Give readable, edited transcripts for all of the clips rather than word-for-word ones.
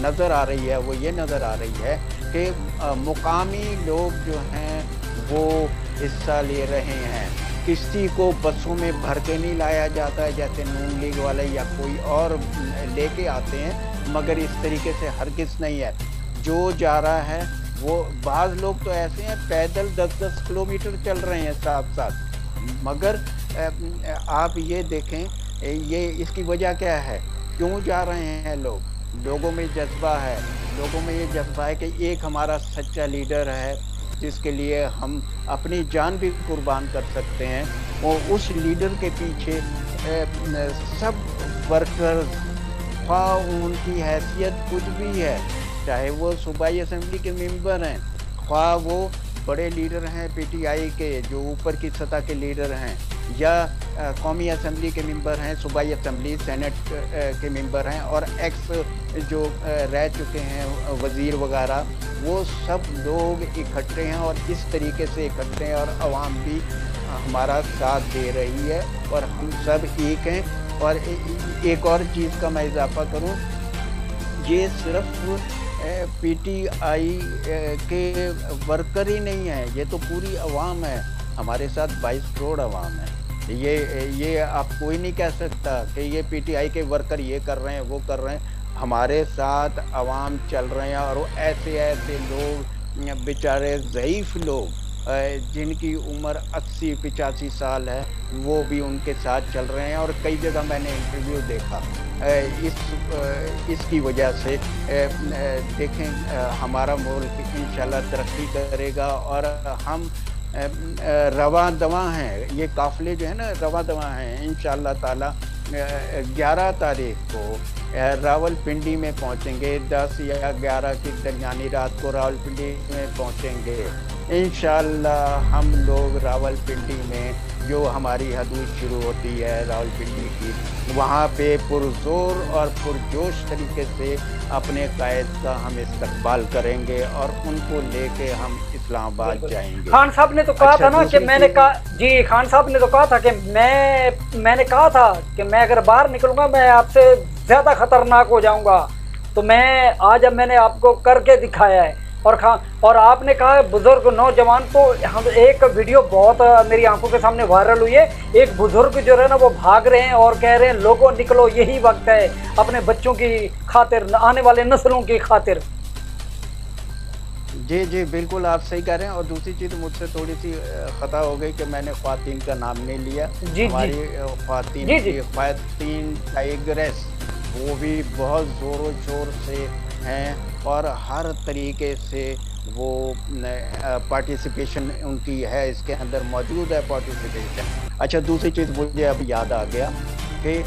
نظر آ رہی ہے وہ یہ نظر آ رہی ہے کہ مقامی لوگ جو ہیں وہ حصہ لے رہے ہیں. کسی کو بسوں میں بھر کے نہیں لایا جاتا ہے جیسے نون لیگ والے یا کوئی اور لے کے آتے ہیں, مگر اس طریقے سے ہرگز نہیں ہے. جو جا رہا ہے وہ بعض لوگ تو ایسے ہیں پیدل 10-10 کلومیٹر چل رہے ہیں ساتھ ساتھ. مگر آپ یہ دیکھیں یہ اس کی وجہ کیا ہے, کیوں جا رہے ہیں لوگ. لوگوں میں جذبہ ہے, لوگوں میں یہ جذبہ ہے کہ ایک ہمارا سچا لیڈر ہے جس کے لیے ہم اپنی جان بھی قربان کر سکتے ہیں. اور اس لیڈر کے پیچھے سب ورکرز خواہ ان کی حیثیت کچھ بھی ہے, چاہے وہ صوبائی اسمبلی کے ممبر ہیں, خواہ وہ بڑے لیڈر ہیں پی ٹی آئی کے جو اوپر کی سطح کے لیڈر ہیں, یا قومی اسمبلی کے ممبر ہیں, صوبائی اسمبلی سینٹ کے ممبر ہیں, اور ایکس جو رہ چکے ہیں وزیر وغیرہ, وہ سب لوگ اکٹھے ہیں اور اس طریقے سے اکٹھے ہیں, اور عوام بھی ہمارا ساتھ دے رہی ہے اور ہم سب ایک ہیں. اور ایک اور چیز کا میں اضافہ کروں, یہ صرف پی ٹی آئی کے ورکر ہی نہیں ہیں, یہ تو پوری عوام ہے. ہمارے ساتھ 22 کروڑ عوام ہے. یہ آپ کوئی نہیں کہہ سکتا کہ یہ پی ٹی آئی کے ورکر یہ کر رہے ہیں وہ کر رہے ہیں. ہمارے ساتھ عوام چل رہے ہیں, اور ایسے لوگ بیچارے ضعیف لوگ جن کی عمر 80-85 سال ہے وہ بھی ان کے ساتھ چل رہے ہیں. اور کئی جگہ میں نے انٹرویو دیکھا. اس کی وجہ سے دیکھیں ہمارا ملک انشاءاللہ ترقی کرے گا, اور ہم رواں دواں ہیں. یہ قافلے جو ہیں نا رواں دواں ہیں. انشاءاللہ تعالی 11 تاریخ کو راول پنڈی میں پہنچیں گے. 10 یا 11 کی درمیانی رات کو راول پنڈی میں پہنچیں گے. انشاءاللہ ہم لوگ راول پنڈی میں جو ہماری حدود شروع ہوتی ہے راول پنڈی کی, وہاں پہ پرزور اور پرجوش طریقے سے اپنے قائد کا ہم استقبال کریں گے, اور ان کو لے کے ہم اسلام آباد جائیں گے. خان صاحب نے تو کہا تھا نا کہ میں نے کہا, جی خان صاحب نے تو کہا تھا کہ میں نے کہا تھا کہ میں اگر باہر نکلوں گا میں آپ سے زیادہ خطرناک ہو جاؤں گا. تو میں آج اب میں نے آپ کو کر کے دکھایا ہے. اور آپ نے کہا بزرگ نوجوان, تو ہم ایک ویڈیو بہت میری آنکھوں کے سامنے وائرل ہوئی ہے. ایک بزرگ جو ہے نا وہ بھاگ رہے ہیں اور کہہ رہے ہیں لوگوں نکلو, یہی وقت ہے اپنے بچوں کی خاطر, آنے والے نسلوں کی خاطر. جی بالکل آپ صحیح کہہ رہے ہیں. اور دوسری چیز مجھ سے تھوڑی سی خطا ہو گئی کہ میں نے خواتین کا نام نہیں لیا. ہماری خواتین ٹائیگریس وہ بھی بہت زور و شور سے ہیں, اور ہر طریقے سے وہ پارٹیسپیشن ان کی ہے, اس کے اندر موجود ہے پارٹیسپیشن. اچھا دوسری چیز مجھے اب یاد آ گیا کہ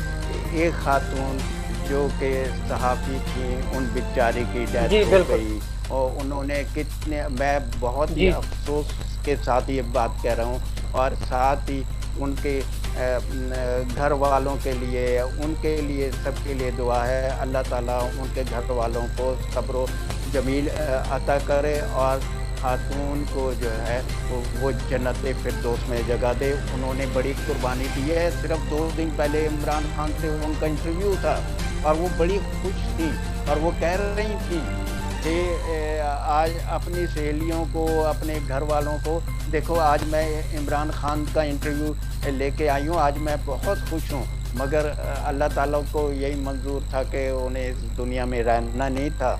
ایک خاتون جو کہ صحافی تھیں, ان بیچاری کی ڈیتھ ہو گئی, اور انہوں نے کتنے, میں بہت ہی افسوس کے ساتھ یہ بات کہہ رہا ہوں, اور ساتھ ہی ان کے گھر والوں کے لیے, ان کے لیے, سب کے لیے دعا ہے. اللہ تعالیٰ ان کے گھر والوں کو صبر و جمیل عطا کرے, اور خاتون کو جو ہے وہ جنت فردوس میں جگہ دے. انہوں نے بڑی قربانی دی ہے. صرف 2 دن پہلے عمران خان سے ان کا انٹرویو تھا, اور وہ بڑی خوش تھی, اور وہ کہہ رہی تھی کہ آج اپنی سہیلیوں کو, اپنے گھر والوں کو, دیکھو آج میں عمران خان کا انٹرویو لے کے آئی ہوں, آج میں بہت خوش ہوں. مگر اللہ تعالیٰ کو یہی منظور تھا کہ انہیں اس دنیا میں رہنا نہیں تھا,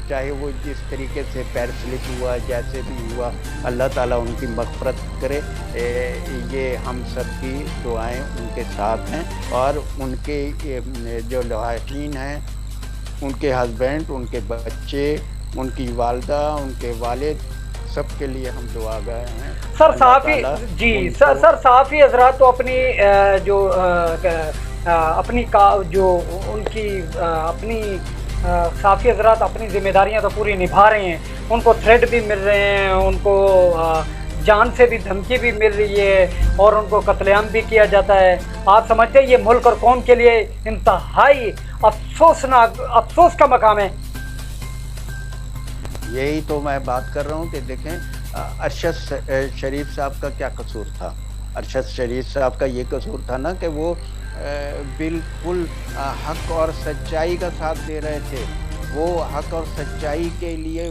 چاہے وہ جس طریقے سے پیر سلپ ہوا, جیسے بھی ہوا, اللہ تعالیٰ ان کی مغفرت کرے. یہ ہم سب کی دعائیں ان کے ساتھ ہیں, اور ان کے جو لواحقین ہیں, ان کے ہسبینڈ, ان کے بچے, ان کی والدہ, ان کے والد, سب کے لیے ہم دعا گئے ہیں. سر صحافی, جی سر صحافی حضرات تو اپنی جو اپنی جو ان کی اپنی صحافی حضرات اپنی ذمہ داریاں تو پوری نبھا رہے ہیں. ان کو تھریٹ بھی مل رہے ہیں, ان کو جان سے بھی دھمکی بھی مل رہی ہے, اور ان کو قتل عام بھی کیا جاتا ہے. آپ سمجھتے ہیں یہ ملک اور قوم کے لیے انتہائی افسوس کا مقام ہے. یہی تو میں بات کر رہا ہوں کہ دیکھیں ارشد شریف صاحب کا کیا قصور تھا. ارشد شریف صاحب کا یہ قصور تھا نا کہ وہ بالکل حق اور سچائی کا ساتھ دے رہے تھے، وہ حق اور سچائی کے لیے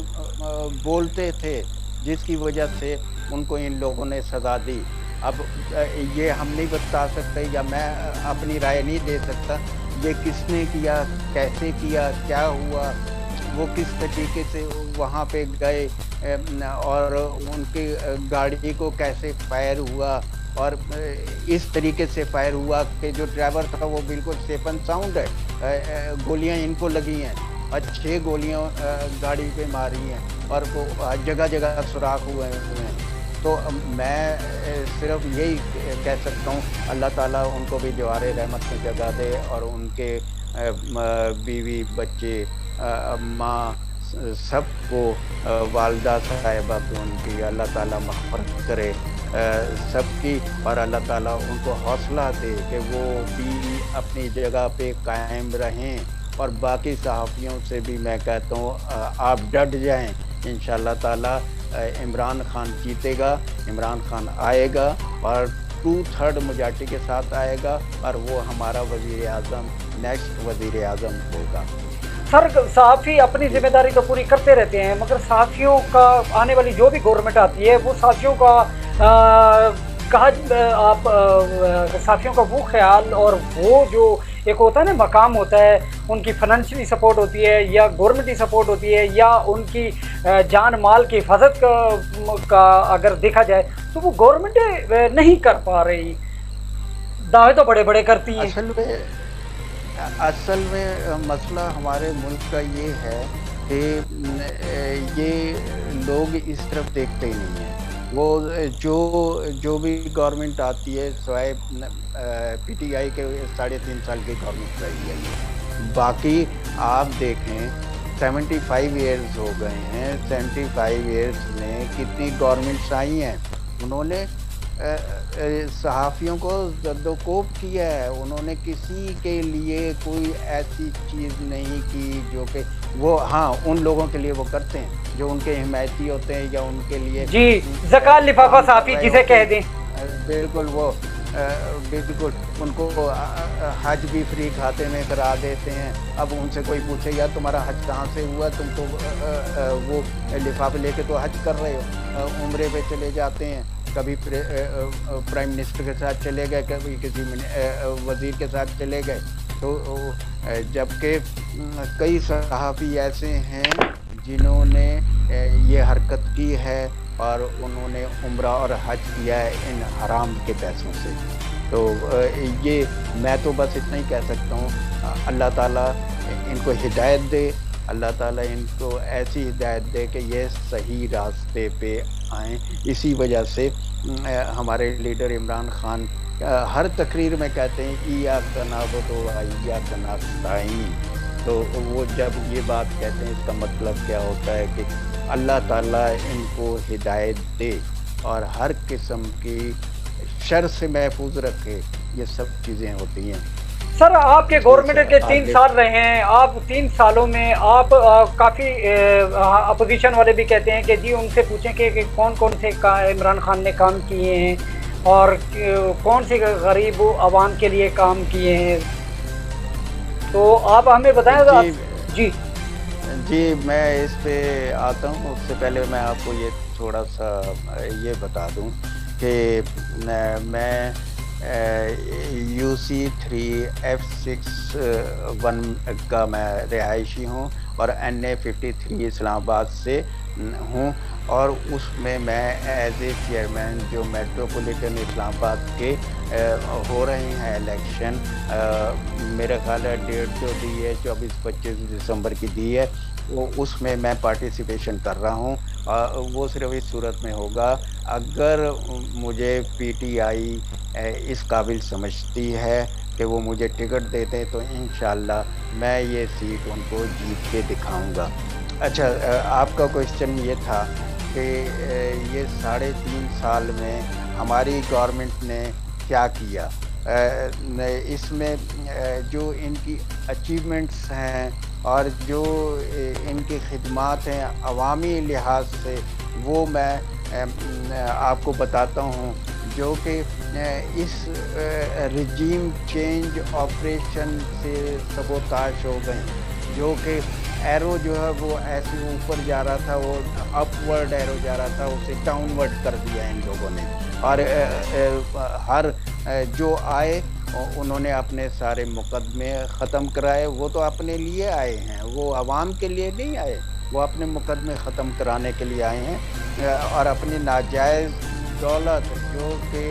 بولتے تھے، جس کی وجہ سے ان کو ان لوگوں نے سزا دی۔ اب یہ ہم نہیں بتا سکتے یا میں اپنی رائے نہیں دے سکتا یہ کس نے کیا، کیسے کیا، کیا ہوا، وہ کس طریقے سے وہاں پہ گئے اور ان کی گاڑی کو کیسے فائر ہوا، اور اس طریقے سے فائر ہوا کہ جو ڈرائیور تھا وہ بالکل سیف اینڈ ساؤنڈ ہے، گولیاں ان کو لگی ہیں اور 6 گولیاں گاڑی پہ ماری ہیں اور وہ جگہ جگہ سوراخ ہوئے ہیں۔ تو میں صرف یہی کہہ سکتا ہوں اللہ تعالیٰ ان کو بھی جوار رحمت میں جگہ دے، اور ان کے بیوی بچے ماں سب کو، والدہ صاحبہ کو ان کی اللہ تعالیٰ مغفرت کرے سب کی، اور اللہ تعالیٰ ان کو حوصلہ دے کہ وہ بھی اپنی جگہ پہ قائم رہیں۔ اور باقی صحافیوں سے بھی میں کہتا ہوں آپ ڈٹ جائیں، انشاءاللہ تعالیٰ عمران خان جیتے گا، عمران خان آئے گا اور 2/3 میجارٹی کے ساتھ آئے گا، اور وہ ہمارا وزیر اعظم، نیکسٹ وزیر اعظم ہوگا۔ سر صحافی اپنی ذمہ داری تو پوری کرتے رہتے ہیں، مگر صحافیوں کا آنے والی جو بھی گورنمنٹ آتی ہے وہ صحافیوں کا آپ صحافیوں کا وہ خیال اور وہ جو ایک ہوتا ہے نا مقام ہوتا ہے، ان کی فنانشلی سپورٹ ہوتی ہے یا گورنمنٹی سپورٹ ہوتی ہے یا ان کی جان مال کی حفاظت کا اگر دیکھا جائے تو وہ گورنمنٹ نہیں کر پا رہی، دعوے تو بڑے بڑے کرتی ہیں۔ اصل میں مسئلہ ہمارے ملک کا یہ ہے کہ یہ لوگ اس طرف دیکھتے ہی نہیں ہیں۔ وہ جو بھی گورنمنٹ آتی ہے، سوائے پی ٹی آئی کے 3.5 سال کی گورنمنٹ رہی ہے، باقی آپ دیکھیں 75 ایئرز ہو گئے ہیں، 75 ایئرز میں کتنی گورنمنٹس آئی ہیں، انہوں نے صحافیوں کو زد و کوب کیا ہے، انہوں نے کسی کے لیے کوئی ایسی چیز نہیں کی جو کہ وہ ہاں ان لوگوں کے لیے وہ کرتے ہیں جو ان کے حمایتی ہوتے ہیں یا ان کے لیے جی زکوٰۃ لفافہ صحافی جسے کہہ دیں، بالکل وہ بالکل ان کو حج بھی فری کھاتے میں کرا دیتے ہیں۔ اب ان سے کوئی پوچھے یا تمہارا حج کہاں سے ہوا، تم تو وہ لفافے لے کے تو حج کر رہے ہو، عمرے پہ چلے جاتے ہیں، کبھی پرائم منسٹر کے ساتھ چلے گئے، کبھی کسی وزیر کے ساتھ چلے گئے۔ تو جبکہ کئی صحافی ایسے ہیں جنہوں نے یہ حرکت کی ہے اور انہوں نے عمرہ اور حج کیا ہے ان حرام کے پیسوں سے۔ تو یہ میں تو بس اتنا ہی کہہ سکتا ہوں، اللہ تعالیٰ ان کو ہدایت دے، اللہ تعالیٰ ان کو ایسی ہدایت دے کہ یہ صحیح راستے پہ آئیں۔ اسی وجہ سے ہمارے لیڈر عمران خان ہر تقریر میں کہتے ہیں ایاک نعبد و ایاک نستعین، تو وہ جب یہ بات کہتے ہیں اس کا مطلب کیا ہوتا ہے کہ اللہ تعالیٰ ان کو ہدایت دے اور ہر قسم کی شر سے محفوظ رکھے، یہ سب چیزیں ہوتی ہیں۔ سر آپ کے گورنمنٹ کے 3 سال رہے ہیں، آپ 3 سالوں میں آپ کافی اپوزیشن والے بھی کہتے ہیں کہ جی ان سے پوچھیں کہ کون کون سے عمران خان نے کام کیے ہیں اور کون سے غریب عوام کے لیے کام کیے ہیں، تو آپ ہمیں بتائیں گا۔ جی میں اس پہ آتا ہوں، اس سے پہلے میں آپ کو یہ تھوڑا سا یہ بتا دوں کہ میں UC3F61 کا میں رہائشی ہوں اور NA53 اسلام آباد سے ہوں، اور اس میں ایز اے چیئرمین جو میٹروپولیٹن اسلام آباد کے ہو رہے ہیں الیکشن، میرا خیال ہے ڈیٹ جو دی ہے 24-25 دسمبر کی دی ہے، وہ اس میں پارٹیسپیشن کر رہا ہوں۔ وہ صرف اس صورت میں ہوگا اگر مجھے پی ٹی آئی اس قابل سمجھتی ہے کہ وہ مجھے ٹکٹ دیتے ہیں، تو انشاءاللہ میں یہ سیٹ ان کو جیت کے دکھاؤں گا۔ اچھا، آپ کا کوشچن یہ تھا کہ یہ 3.5 سال میں ہماری گورنمنٹ نے کیا کیا۔ اس میں جو ان کی اچیومنٹس ہیں اور جو ان کی خدمات ہیں عوامی لحاظ سے، وہ میں آپ کو بتاتا ہوں۔ جو کہ اس رجیم چینج آپریشن سے سبوتاش ہو گئے، جو کہ ایرو جو ہے وہ ایسے اوپر جا رہا تھا، وہ اپ ورڈ ایرو جا رہا تھا، اسے ڈاؤن ورڈ کر دیا ان لوگوں نے، اور ہر جو آئے انہوں نے اپنے سارے مقدمے ختم کرائے۔ وہ تو اپنے لیے آئے ہیں، وہ عوام کے لیے نہیں آئے، وہ اپنے مقدمے ختم کرانے کے لیے آئے ہیں، اور اپنی ناجائز دولت جو کہ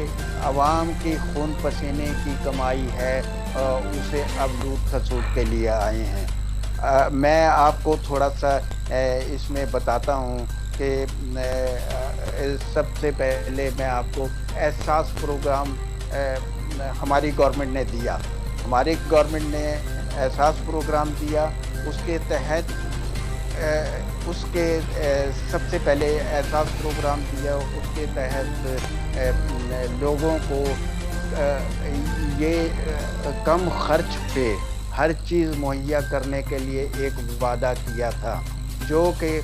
عوام کی خون پسینے کی کمائی ہے اسے اب لوٹ کھسوٹ کے لیے آئے ہیں۔ میں آپ کو تھوڑا سا اس میں بتاتا ہوں کہ سب سے پہلے میں آپ کو احساس پروگرام ہماری گورنمنٹ نے دیا، ہماری گورنمنٹ نے احساس پروگرام دیا، اس کے تحت اس کے سب سے پہلے احساس پروگرام دیا، اس کے تحت لوگوں کو یہ کم خرچ پہ ہر چیز مہیا کرنے کے لیے ایک وعدہ کیا تھا، جو کہ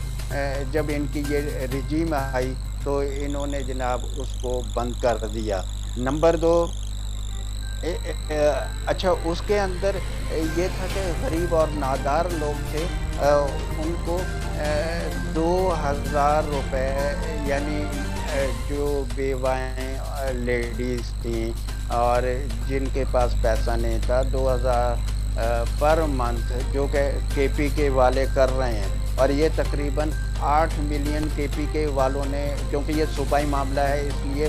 جب ان کی یہ رجیم آئی تو انہوں نے جناب اس کو بند کر دیا۔ نمبر 2، اچھا اس کے اندر یہ تھا کہ غریب اور نادار لوگ تھے، ان کو 2000 روپے، یعنی جو بیوائیں لیڈیز تھیں اور جن کے پاس پیسہ نہیں تھا، 2000 پر منتھ جو کہ کے پی کے والے کر رہے ہیں، اور یہ تقریباً 8 ملین کے پی کے والوں نے، کیونکہ یہ صوبائی معاملہ ہے اس لیے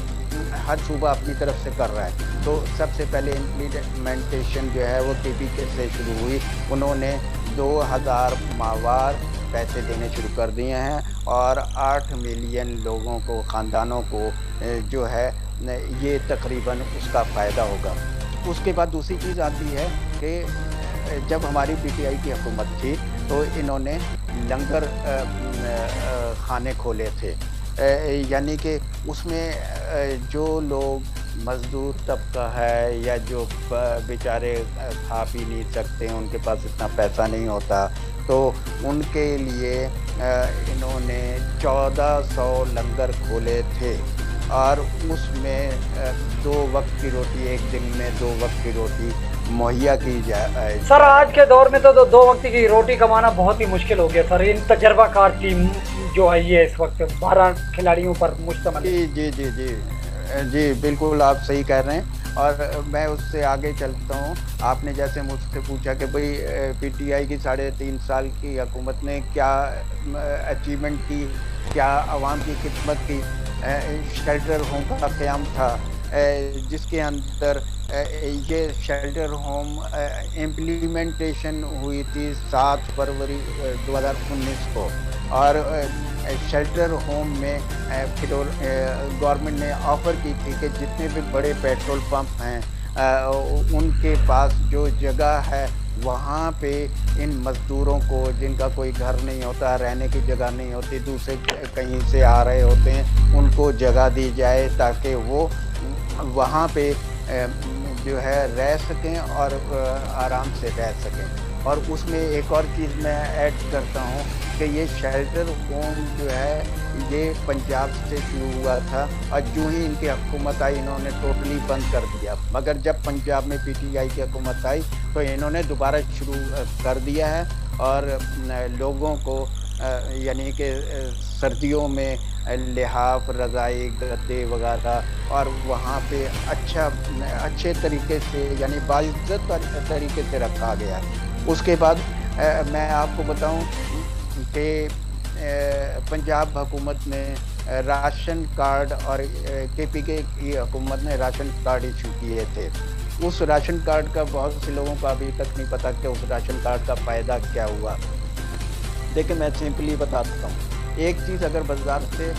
ہر صوبہ اپنی طرف سے کر رہا ہے، تو سب سے پہلے امپلیمنٹیشن جو ہے وہ کے پی کے سے شروع ہوئی، انہوں نے 2000 ماہوار پیسے دینے شروع کر دیے ہیں، اور 8 ملین لوگوں کو، خاندانوں کو جو ہے یہ تقریباً اس کا فائدہ ہوگا۔ اس کے بعد دوسری چیز آتی ہے کہ جب ہماری پی ٹی آئی کی حکومت تھی تو انہوں نے لنگر خانے کھولے تھے، یعنی کہ اس میں جو لوگ مزدور طبقہ ہے یا جو بیچارے کھا پی نہیں سکتے، ان کے پاس اتنا پیسہ نہیں ہوتا، تو ان کے لیے انہوں نے 1400 لنگر کھولے تھے، اور اس میں 2 وقت کی روٹی، ایک دن میں 2 وقت کی روٹی مہیا کی جائے۔ سر آج کے دور میں تو 2 وقت کی روٹی کمانا بہت ہی مشکل ہو گیا سر، ان تجربہ کار ٹیم جو ہے یہ اس وقت 12 کھلاڑیوں پر مشتمل ہے۔ جی بالکل آپ صحیح کہہ رہے ہیں، اور میں اس سے آگے چلتا ہوں۔ آپ نے جیسے مجھ سے پوچھا کہ بھئی پی ٹی آئی کی 3.5 سال کی حکومت نے کیا اچیومنٹ کی، کیا عوام کی خدمت کی۔ شیلٹر ہوم کا قیام تھا، جس کے اندر یہ شیلٹر ہوم امپلیمنٹیشن ہوئی تھی 7 فروری 2019 کو، اور شیلٹر ہوم میں گورنمنٹ نے آفر کی تھی کہ جتنے بھی بڑے پیٹرول پمپ ہیں ان کے پاس جو جگہ ہے وہاں پہ ان مزدوروں کو، جن کا کوئی گھر نہیں ہوتا، رہنے کی جگہ نہیں ہوتی، دوسرے کہیں سے آ رہے ہوتے ہیں، ان کو جگہ دی جائے تاکہ وہ وہاں پہ جو ہے رہ سکیں اور آرام سے رہ سکیں۔ اور اس میں ایک اور چیز میں ایڈ کرتا ہوں کہ یہ شیلٹر ہوم جو ہے یہ پنجاب سے شروع ہوا تھا، اور جو ہی ان کی حکومت آئی انہوں نے ٹوٹلی بند کر دیا، مگر جب پنجاب میں پی ٹی آئی کی حکومت آئی تو انہوں نے دوبارہ شروع کر دیا ہے، اور لوگوں کو یعنی کہ سردیوں میں لحاف، رضائی، گدے وغیرہ، اور وہاں پہ اچھے طریقے سے یعنی باعزت طریقے سے رکھا گیا۔ اس کے بعد میں آپ کو بتاؤں کہ پنجاب حکومت نے راشن کارڈ، اور کے پی کے کی حکومت نے راشن کارڈ ایشو کیے تھے۔ اس راشن کارڈ کا بہت سے لوگوں کو ابھی تک نہیں پتہ کہ اس راشن کارڈ کا فائدہ کیا ہوا۔ دیکھیں میں سمپلی بتاتا ہوں، ایک چیز اگر بازار سے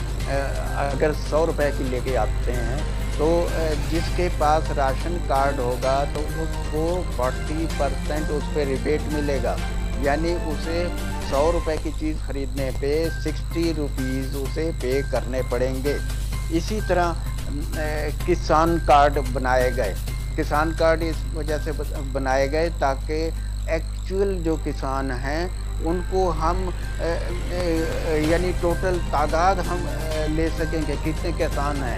اگر 100 روپے کی لے کے آتے ہیں تو جس کے پاس راشن کارڈ ہوگا تو اس کو 40% اس پہ ریبیٹ ملے گا، یعنی اسے 100 روپے کی چیز خریدنے پہ 60 روپیز اسے پے کرنے پڑیں گے۔ اسی طرح کسان کارڈ بنائے گئے، کسان کارڈ اس وجہ سے بنائے گئے تاکہ ایکچوئل جو کسان ہیں ان کو ہم یعنی ٹوٹل تعداد ہم لے سکیں کہ کتنے کسان ہیں،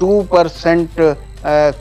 2%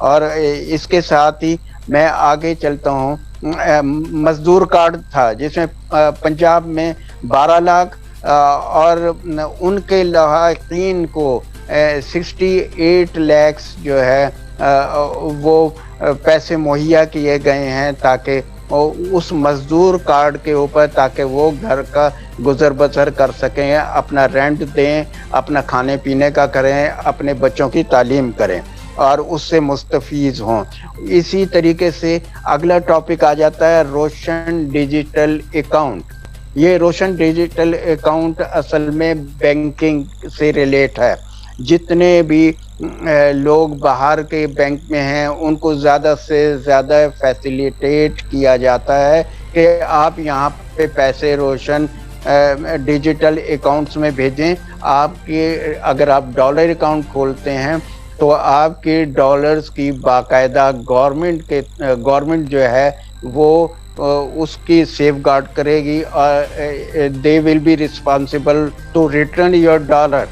اور اس کے ساتھ ہی میں آگے چلتا ہوں. مزدور کارڈ تھا جس میں پنجاب میں 12 لاکھ اور ان کے لاحقین کو 68 لیکس جو ہے وہ پیسے مہیا کیے گئے ہیں تاکہ اس مزدور کارڈ کے اوپر تاکہ وہ گھر کا گزر بسر کر سکیں, اپنا رینٹ دیں, اپنا کھانے پینے کا کریں, اپنے بچوں کی تعلیم کریں اور اس سے مستفیض ہوں. اسی طریقے سے اگلا ٹاپک آ جاتا ہے روشن ڈیجیٹل اکاؤنٹ. یہ روشن ڈیجیٹل اکاؤنٹ اصل میں بینکنگ سے ریلیٹ ہے. جتنے بھی لوگ باہر کے بینک میں ہیں ان کو زیادہ سے زیادہ فیسیلیٹیٹ کیا جاتا ہے کہ آپ یہاں پہ پیسے روشن ڈیجیٹل اکاؤنٹس میں بھیجیں. آپ کے اگر آپ ڈالر اکاؤنٹ کھولتے ہیں تو آپ کے ڈالرز کی باقاعدہ گورنمنٹ جو ہے وہ اس کی سیف گارڈ کرے گی اور they will be responsible to return your dollar.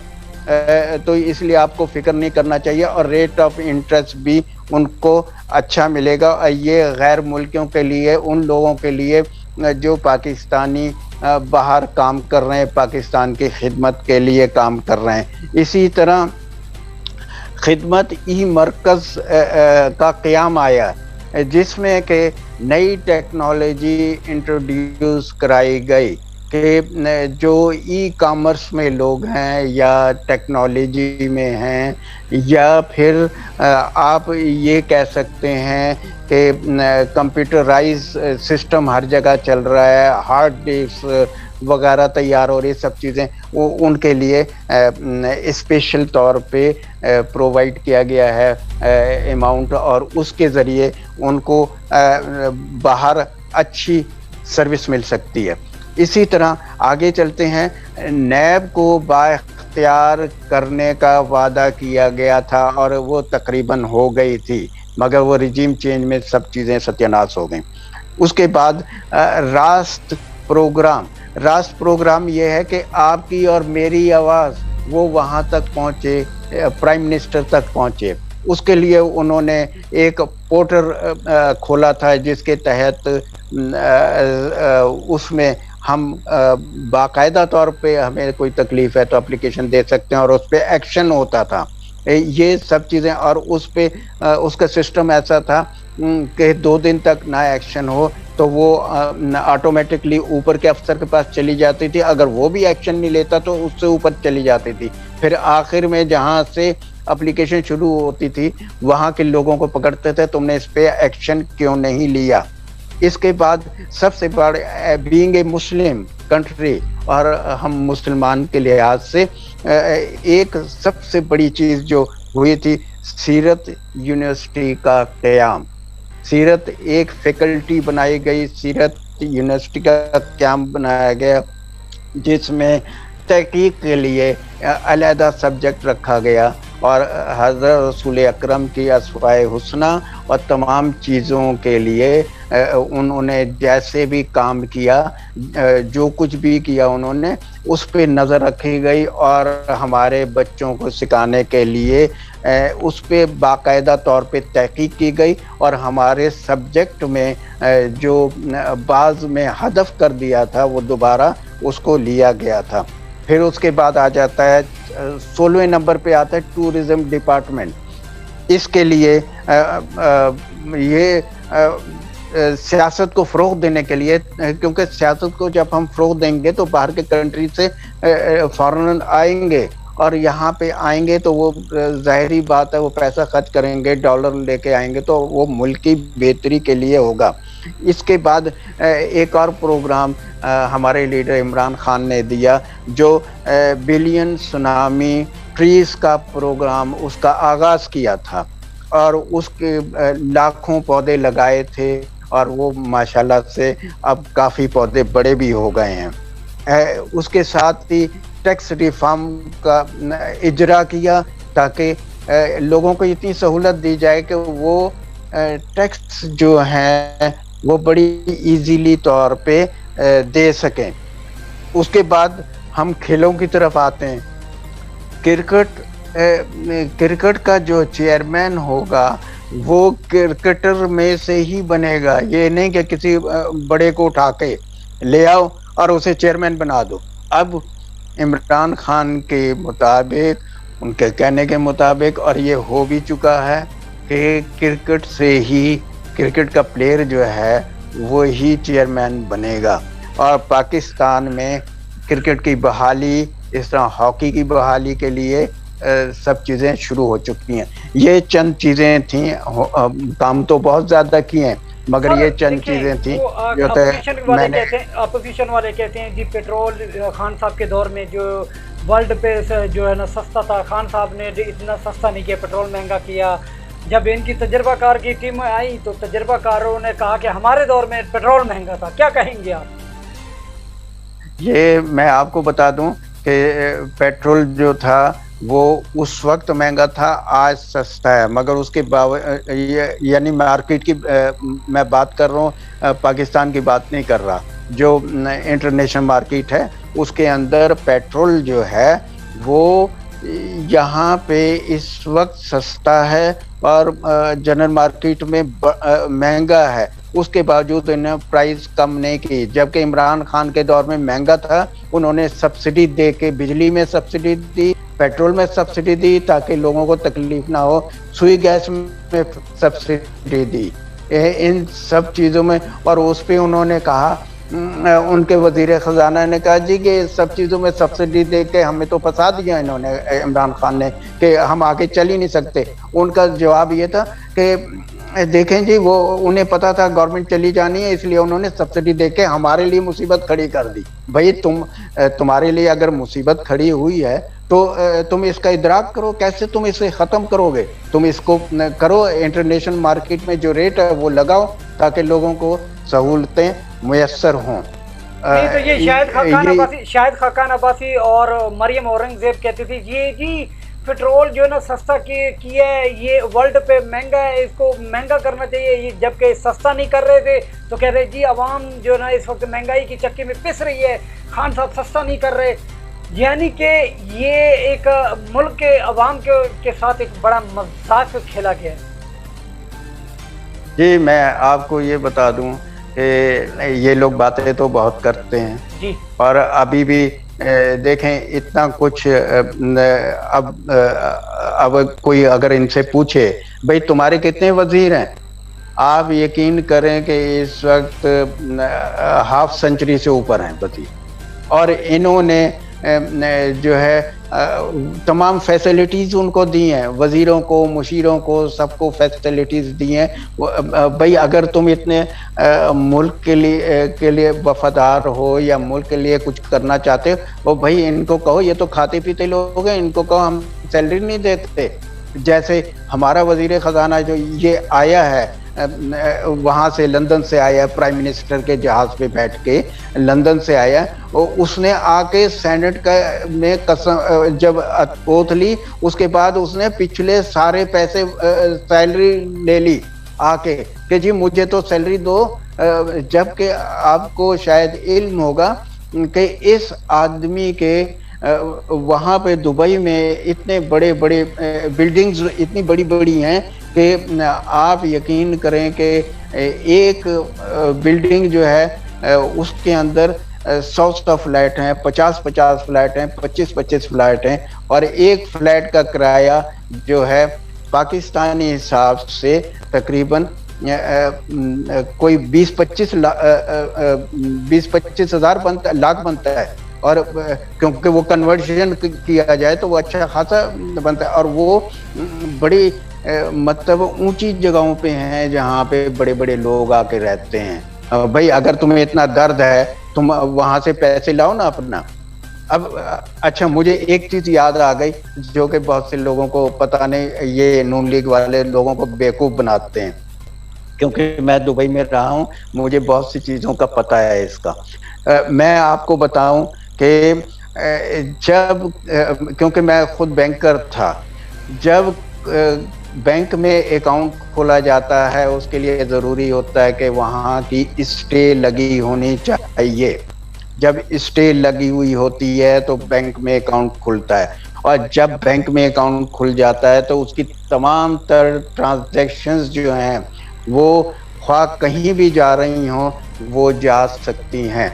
تو اس لیے آپ کو فکر نہیں کرنا چاہیے اور ریٹ آف انٹرسٹ بھی ان کو اچھا ملے گا. یہ غیر ملکیوں کے لیے, ان لوگوں کے لیے جو پاکستانی باہر کام کر رہے ہیں, پاکستان کی خدمت کے لیے کام کر رہے ہیں. اسی طرح خدمت ای مرکز کا قیام آیا جس میں کہ نئی ٹیکنالوجی انٹروڈیوس کرائی گئی کہ جو ای کامرس میں لوگ ہیں یا ٹیکنالوجی میں ہیں یا پھر آپ یہ کہہ سکتے ہیں کہ کمپیوٹرائز سسٹم ہر جگہ چل رہا ہے, ہارڈ ڈسک وغیرہ تیار ہو رہی, سب چیزیں وہ ان کے لیے اسپیشل طور پہ پرووائڈ کیا گیا ہے اماؤنٹ, اور اس کے ذریعے ان کو باہر اچھی سروس مل سکتی ہے. اسی طرح آگے چلتے ہیں. نیب کو بااختیار کرنے کا وعدہ کیا گیا تھا اور وہ تقریباً ہو گئی تھی, مگر وہ رجیم چینج میں سب چیزیں ستیاناش ہو گئیں. اس کے بعد راست پروگرام یہ ہے کہ آپ کی اور میری آواز وہ وہاں تک پہنچے, پرائم منسٹر تک پہنچے. اس کے لیے انہوں نے ایک پورٹل کھولا تھا جس کے تحت اس میں ہم باقاعدہ طور پہ ہمیں کوئی تکلیف ہے تو اپلیکیشن دے سکتے ہیں اور اس پہ ایکشن ہوتا تھا. یہ سب چیزیں, اور اس پہ اس کا سسٹم ایسا تھا کہ 2 دن تک نہ ایکشن ہو تو وہ آٹومیٹکلی اوپر کے افسر کے پاس چلی جاتی تھی. اگر وہ بھی ایکشن نہیں لیتا تو اس سے اوپر چلی جاتی تھی. پھر آخر میں جہاں سے اپلیکیشن شروع ہوتی تھی وہاں کے لوگوں کو پکڑتے تھے, تم نے اس پہ ایکشن کیوں نہیں لیا. اس کے بعد سب سے بڑا بینگ اے مسلم کنٹری, اور ہم مسلمان کے لحاظ سے ایک سب سے بڑی چیز جو ہوئی تھی سیرت یونیورسٹی کا قیام. سیرت ایک فیکلٹی بنائی گئی, سیرت یونیورسٹی کا قیام بنایا گیا جس میں تحقیق کے لیے علیحدہ سبجیکٹ رکھا گیا اور حضرت رسول اکرم کی اسماء حسنی اور تمام چیزوں کے لیے انہوں نے جیسے بھی کام کیا, جو کچھ بھی کیا انہوں نے اس پہ نظر رکھی گئی اور ہمارے بچوں کو سکھانے کے لیے اس پہ باقاعدہ طور پہ تحقیق کی گئی اور ہمارے سبجیکٹ میں جو بعض میں حذف کر دیا تھا وہ دوبارہ اس کو لیا گیا تھا. پھر اس کے بعد آ جاتا ہے 16ویں نمبر پہ آتا ہے ٹورزم ڈپارٹمنٹ. اس کے لیے یہ سیاست کو فروغ دینے کے لیے, کیونکہ سیاست کو جب ہم فروغ دیں گے تو باہر کے کنٹری سے فارنر آئیں گے اور یہاں پہ آئیں گے تو وہ ظاہری بات ہے وہ پیسہ خرچ کریں گے, ڈالر لے کے آئیں گے تو وہ ملک کی بہتری کے لیے ہوگا. اس کے بعد ایک اور پروگرام ہمارے لیڈر عمران خان نے دیا جو بلین سونامی ٹریز کا پروگرام, اس کا آغاز کیا تھا اور اس کے لاکھوں پودے لگائے تھے اور وہ ماشاءاللہ سے اب کافی پودے بڑے بھی ہو گئے ہیں. اس کے ساتھ ہی ٹیکس ریفارم کا اجرا کیا تاکہ لوگوں کو اتنی سہولت دی جائے کہ وہ ٹیکس جو ہیں وہ بڑی ایزیلی طور پہ دے سکیں. اس کے بعد ہم کھیلوں کی طرف آتے ہیں. کرکٹ کا جو چیئرمین ہوگا وہ کرکٹر میں سے ہی بنے گا، یہ نہیں کہ کسی بڑے کو اٹھا کے لے آؤ اور اسے چیئرمین بنا دو۔ اب عمران خان کے مطابق، ان کے کہنے کے مطابق، اور یہ ہو بھی چکا ہے کہ کرکٹ سے ہی، کرکٹ کا پلیئر جو ہے وہی چیئرمین بنے گا۔ اور پاکستان میں کرکٹ کی بحالی، اس طرح ہاکی کی بحالی کے لیے سب چیزیں شروع ہو چکی ہیں۔ یہ چند چیزیں تھیں، کام تو بہت زیادہ کیے ہیں، مگر یہ چند چیزیں تھیں جو میں نے۔ اپوزیشن والے کہتے ہیں جی پیٹرول خان صاحب کے دور میں جو ورلڈ پہ جو ہے نا سستا تھا، خان صاحب نے اتنا سستا نہیں کیا، پیٹرول مہنگا کیا۔ جب ان کی تجربہ کار کی ٹیم آئی تو تجربہ کاروں نے کہا کہ ہمارے دور میں پیٹرول مہنگا تھا۔ کیا کہیں گے آپ؟ یہ میں آپ کو بتا دوں کہ پیٹرول جو تھا وہ اس وقت مہنگا تھا، آج سستا ہے، مگر اس کے یعنی مارکیٹ کی میں بات کر رہا ہوں، پاکستان کی بات نہیں کر رہا۔ جو انٹرنیشنل مارکیٹ ہے اس کے اندر پیٹرول جو ہے وہ یہاں پہ اس وقت سستا ہے اور جنرل مارکیٹ میں مہنگا ہے۔ اس کے باوجود انہوں نے پرائز کم نہیں کی، جبکہ عمران خان کے دور میں مہنگا تھا، انہوں نے سبسڈی دے کے بجلی میں سبسڈی دی، پیٹرول میں سبسڈی دی تاکہ لوگوں کو تکلیف نہ ہو، سوئی گیس میں سبسڈی دی، ان سب چیزوں میں۔ اور اس پہ انہوں نے کہا، ان کے وزیر خزانہ نے کہا جی کہ سب چیزوں میں سبسڈی دے کے ہمیں تو پھنسا دیا انہوں نے، عمران خان نے، کہ ہم آگے چل ہی نہیں سکتے۔ ان کا جواب یہ تھا کہ دیکھیں جی، وہ انہیں پتا تھا گورنمنٹ چلی جانی ہے، اس لیے انہوں نے سبسڈی دے کے ہمارے لیے مصیبت کھڑی کر دی۔ بھائی تمہارے لیے اگر مصیبت کھڑی ہوئی ہے تو تم اس کا ادراک کرو، کیسے تم اسے ختم کرو گے؟ تم اس کو کرو، انٹرنیشنل مارکیٹ میں جو ریٹ ہے وہ لگاؤ تاکہ لوگوں کو سہولتیں میسر ہوں۔ تو یہ شاہد خاقان عباسی اور مریم اورنگزیب کہتے تھے یہ جی پیٹرول جو ہے نا سستا کیا ہے، یہ ورلڈ پہ مہنگا ہے، اس کو مہنگا کرنا چاہیے، جبکہ سستا نہیں کر رہے تھے تو کہہ رہے جی عوام جو ہے نا اس وقت مہنگائی کی چکی میں پس رہی ہے، خان صاحب سستا نہیں کر رہے۔ یعنی کہ یہ ایک ملک کے عوام کے ساتھ ایک بڑا مذاق کھیلا گیا ہے۔ جی میں آپ کو یہ بتا دوں کہ یہ لوگ باتیں تو بہت کرتے ہیں جی، اور ابھی بھی دیکھیں اتنا کچھ، اب کوئی اگر ان سے پوچھے بھئی تمہارے کتنے وزیر ہیں، آپ یقین کریں کہ اس وقت ہاف سنچری سے اوپر ہیں وزیر، اور انہوں نے جو ہے تمام فیسلٹیز ان کو دی ہیں، وزیروں کو، مشیروں کو، سب کو فیسلٹیز دی ہیں۔ بھئی اگر تم اتنے ملک کے لیے وفادار ہو یا ملک کے لیے کچھ کرنا چاہتے ہو، بھئی ان کو کہو، یہ تو کھاتے پیتے لوگ ہیں، ان کو کہو ہم سیلری نہیں دیتے۔ جیسے ہمارا وزیر خزانہ جو یہ آیا ہے وہاں سے، لندن سے آیا، پرائم منسٹر کے جہاز پہ بیٹھ کے لندن سے آیا، اس نے آ کے سینٹ میں قسم جب اوتھ لی، اس کے بعد اس نے پچھلے سارے پیسے سیلری لے لی آ کے کہ جی مجھے تو سیلری دو، جبکہ آپ کو شاید علم ہوگا کہ اس آدمی کے وہاں پہ دبئی میں اتنے بڑے بڑے بلڈنگز اتنی بڑی بڑی ہیں کہ آپ یقین کریں کہ ایک بلڈنگ جو ہے اس کے اندر 100 فلیٹ ہیں، 50 فلیٹ ہیں، 25 فلیٹ ہیں، اور ایک فلیٹ کا کرایہ جو ہے پاکستانی حساب سے تقریباً کوئی 20-25 ہزار لاکھ بنتا ہے، اور کیونکہ وہ کنورژن کیا جائے تو وہ اچھا خاصا بنتا ہے، اور وہ بڑی مطلب اونچی جگہوں پہ ہیں جہاں پہ بڑے بڑے لوگ آ کے رہتے ہیں۔ بھائی اگر تمہیں اتنا درد ہے تم وہاں سے پیسے لاؤ نا اپنا۔ اب اچھا مجھے ایک چیز یاد آ گئی جو کہ بہت سے لوگوں کو پتہ نہیں، یہ نون لیگ والے لوگوں کو بیوقوف بناتے ہیں، کیونکہ میں دبئی میں رہا ہوں، مجھے بہت سی چیزوں کا پتہ ہے اس کا۔ میں آپ کو بتاؤں کہ جب، کیونکہ میں خود بینکر تھا، جب بینک میں اکاؤنٹ کھولا جاتا ہے اس کے لیے ضروری ہوتا ہے کہ وہاں کی اسٹے لگی ہونی چاہیے۔ جب اسٹے لگی ہوئی ہوتی ہے تو بینک میں اکاؤنٹ کھلتا ہے، اور جب بینک میں اکاؤنٹ کھل جاتا ہے تو اس کی تمام تر ٹرانزیکشنز جو ہیں وہ خواہ کہیں بھی جا رہی ہوں وہ جا سکتی ہیں.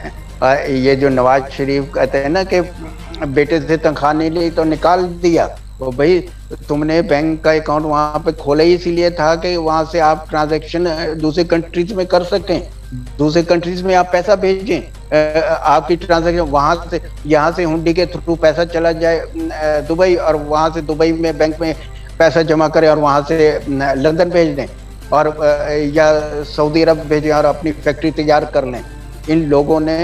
یہ جو نواز شریف کہتے ہیں نا کہ بیٹے سے تنخواہ نہیں لی تو نکال دیا، تو بھائی تم نے بینک کا اکاؤنٹ وہاں پہ کھولا ہی اسی لیے تھا کہ وہاں سے آپ ٹرانزیکشن دوسرے کنٹریز میں کر سکیں، دوسرے کنٹریز میں آپ پیسہ بھیجیں، آپ کی ٹرانزیکشن وہاں سے یہاں سے ہنڈی کے تھرو پیسہ چلا جائے دبئی، اور وہاں سے دبئی میں بینک میں پیسہ جمع کریں اور وہاں سے لندن بھیج دیں، اور یا سعودی عرب بھیجیں اور اپنی فیکٹری تیار کر لیں. ان لوگوں نے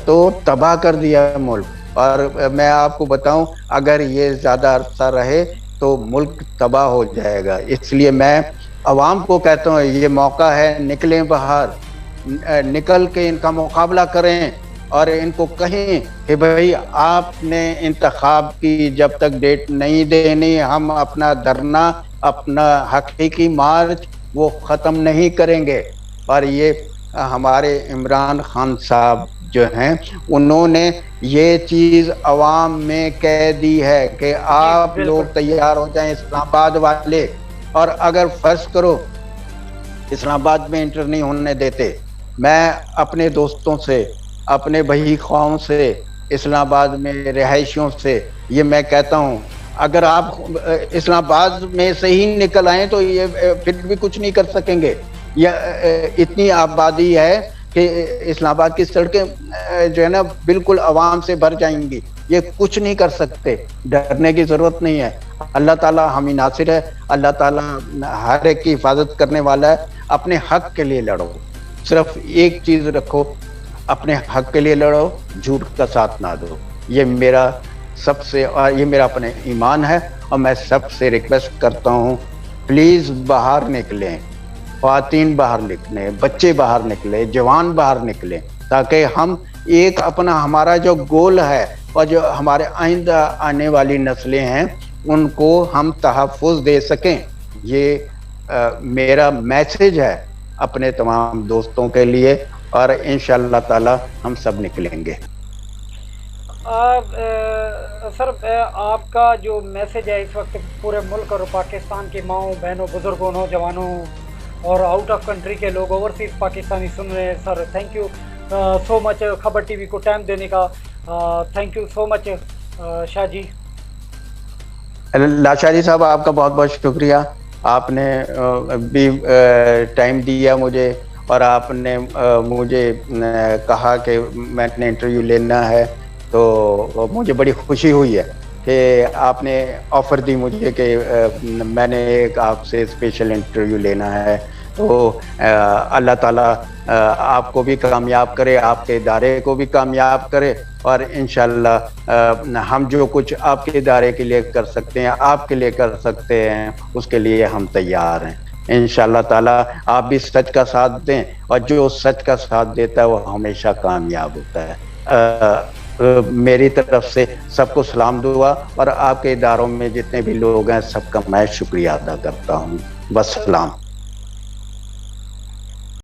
تو تباہ کر دیا ملک. اور میں آپ کو بتاؤں اگر یہ زیادہ عرصہ رہے تو ملک تباہ ہو جائے گا. اس لیے میں عوام کو کہتا ہوں یہ موقع ہے، نکلیں باہر، نکل کے ان کا مقابلہ کریں اور ان کو کہیں کہ بھائی آپ نے انتخاب کی جب تک ڈیٹ نہیں دینی ہم اپنا دھرنا، اپنا حقیقی مارچ وہ ختم نہیں کریں گے. اور یہ ہمارے عمران خان صاحب جو ہیں انہوں نے یہ چیز عوام میں کہہ دی ہے کہ آپ لوگ تیار ہو جائیں اسلام آباد والے، اور اگر فرض کرو اسلام آباد میں انٹر نہیں ہونے دیتے، میں اپنے دوستوں سے، اپنے بھائی خواہوں سے، اسلام آباد میں رہائشیوں سے یہ میں کہتا ہوں اگر آپ اسلام آباد میں سے ہی نکل آئیں تو یہ پھر بھی کچھ نہیں کر سکیں گے. اتنی آبادی ہے کہ اسلام آباد کی سڑکیں جو ہے نا بالکل عوام سے بھر جائیں گی، یہ کچھ نہیں کر سکتے، ڈرنے کی ضرورت نہیں ہے. اللہ تعالیٰ ہمیں ناصر ہے، اللہ تعالیٰ ہر ایک کی حفاظت کرنے والا ہے. اپنے حق کے لیے لڑو، صرف ایک چیز رکھو، اپنے حق کے لیے لڑو، جھوٹ کا ساتھ نہ دو. یہ میرا سب سے، اور یہ میرا اپنے ایمان ہے، اور میں سب سے ریکویسٹ کرتا ہوں پلیز باہر نکلیں، خواتین باہر نکلیں، بچے باہر نکلیں، جوان باہر نکلیں، تاکہ ہم ایک اپنا ہمارا جو گول ہے اور جو ہمارے آئندہ آنے والی نسلیں ہیں ان کو ہم تحفظ دے سکیں. یہ میرا میسج ہے اپنے تمام دوستوں کے لیے، اور انشاءاللہ تعالی ہم سب نکلیں گے. سر آپ کا جو میسج ہے اس وقت پورے ملک اور پاکستان کے ماؤں بہنوں بزرگوں نوجوانوں اور آؤٹ آف کنٹری کے لوگ اوورسیز پاکستانی سن رہے ہیں. سر تھینک یو سو مچ خبر ٹی وی کو ٹائم دینے کا. تھینک یو سو مچ شاہ جی. لاشاری صاحب آپ کا بہت بہت شکریہ، آپ نے بھی ٹائم دیا مجھے، اور آپ نے مجھے کہا کہ میں نے انٹرویو لینا ہے، تو مجھے بڑی خوشی ہوئی ہے کہ آپ نے آفر دی مجھے کہ میں نے ایک آپ سے اسپیشل انٹرویو لینا ہے. تو اللہ تعالیٰ آپ کو بھی کامیاب کرے، آپ کے ادارے کو بھی کامیاب کرے، اور انشاءاللہ ہم جو کچھ آپ کے ادارے کے لیے کر سکتے ہیں، آپ کے لیے کر سکتے ہیں، اس کے لیے ہم تیار ہیں. انشاءاللہ تعالیٰ آپ بھی سچ کا ساتھ دیں، اور جو سچ کا ساتھ دیتا ہے وہ ہمیشہ کامیاب ہوتا ہے. میری طرف سے سب کو سلام دعا، اور آپ کے اداروں میں جتنے بھی لوگ ہیں سب کا میں شکریہ ادا کرتا ہوں. بس سلام.